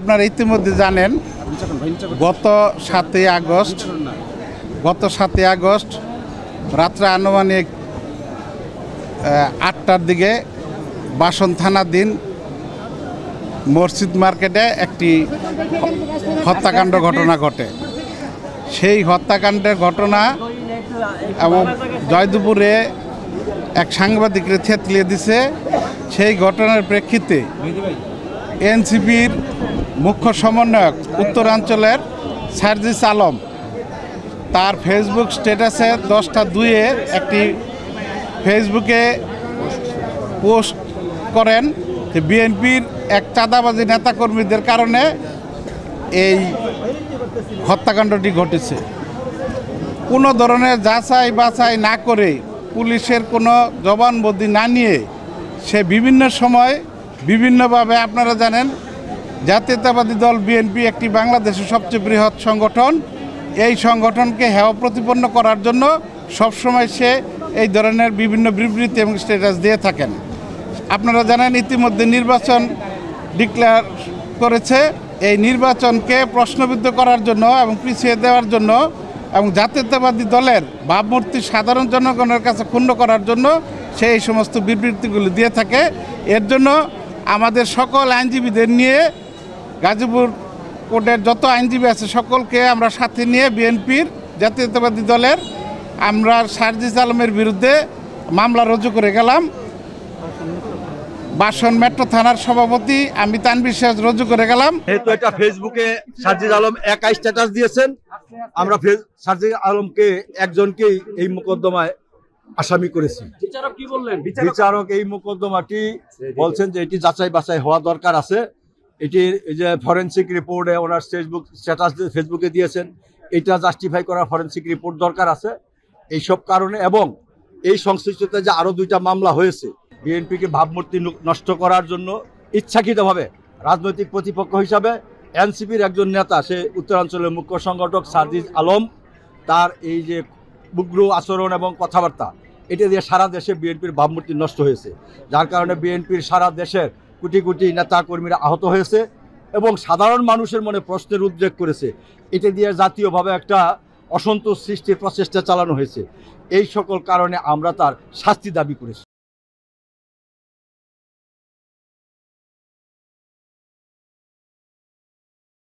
আপনারা ইতিমধ্যে জানেন গত 7ই আগস্ট রাত্রে আনুমানিক 8টার দিকে বাসন থানাধীন মসজিদ মার্কেটে একটি হত্যাকাণ্ড ঘটনা ঘটে। সেই হত্যাকাণ্ডের ঘটনা এবং জয়দেবপুরে এক সাংবাদিককে থেতলিয়ে দিছে। সেই ঘটনার প্রেক্ষিতে এনসিপির মুখ্য সমন্বয়ক উত্তরাঞ্চলের সার্জিস আলম তার ফেসবুক স্ট্যাটাসে 10টা 2-এ একটি ফেসবুকে পোস্ট করেন যে বিএনপির এক চাঁদাবাজি নেতাকর্মীদের কারণে এই হত্যাকাণ্ডটি ঘটেছে। কোনো ধরনের যাচাই বাছাই না করে, পুলিশের কোনো জবানবন্দি না নিয়ে সে বিভিন্ন সময় বিভিন্নভাবে, আপনারা জানেন জাতীয়তাবাদী দল বিএনপি একটি বাংলাদেশের সবচেয়ে বৃহৎ সংগঠন। এই সংগঠনকে হেয় প্রতিপন্ন করার জন্য সবসময় সে এই ধরনের বিভিন্ন বিবৃতি এবং স্ট্যাটাস দিয়ে থাকেন। আপনারা জানেন ইতিমধ্যে নির্বাচন ডিক্লেয়ার করেছে। এই নির্বাচনকে প্রশ্নবিদ্ধ করার জন্য এবং পিছিয়ে দেওয়ার জন্য এবং জাতীয়তাবাদী দলের ভাবমূর্তি সাধারণ জনগণের কাছে ক্ষুণ্ণ করার জন্য সে এই সমস্ত বিবৃতিগুলি দিয়ে থাকে। এর জন্য আমাদের সকল আইনজীবীদের নিয়ে, গাজীপুর কোর্টের যত আইনজীবী আছে সকলকে আমরা সাথে নিয়ে বিএনপির জাতীয়তাবাদী দলের আমরা সার্জিস আলমের বিরুদ্ধে মামলা রুজু করে গেলাম। বাসন মেট্রো থানার সভাপতি আমি তানভীর সিরাজ রুজু করে গেলাম। যেহেতু এটা ফেসবুকে সার্জিস আলম একাই স্ট্যাটাস দিয়েছেন, আমরা সার্জিস আলমকে একজনকেই এই মোকদ্দমায় আসামি করেছি। বিচারক কি বললেন? বিচারক এই মোকদ্দমাটি বলছেন যে এটি যাচাই বাছাই হওয়া দরকার আছে। এটির এই যে ফরেনসিক রিপোর্টে ওনার স্ট্যাটাস ফেসবুকে দিয়েছেন, এটা জাস্টিফাই করার ফরেনসিক রিপোর্ট দরকার আছে। এইসব কারণে এবং এই সংশ্লিষ্টতা যে আরো 2টা মামলা হয়েছে বিএনপিকে ভাবমূর্তি নষ্ট করার জন্য ইচ্ছাকৃতভাবে রাজনৈতিক প্রতিপক্ষ হিসাবে এনসিপির একজন নেতা, সে উত্তরাঞ্চলের মুখ্য সংগঠক সার্জিস আলম, তার এই যে উগ্র আচরণ এবং কথাবার্তা, এটা দিয়ে সারা দেশে বিএনপির ভাবমূর্তি নষ্ট হয়েছে। যার কারণে বিএনপির সারা দেশের কোটি কোটি নেতা কর্মীরা আহত হয়েছে এবং সাধারণ মানুষের মনে প্রশ্নের উদ্রেক করেছে। এটা দিয়ে জাতীয়ভাবে একটা অসন্তোষ সৃষ্টির প্রচেষ্টা চালানো হয়েছে। এই সকল কারণে আমরা তার শাস্তি দাবি করেছি।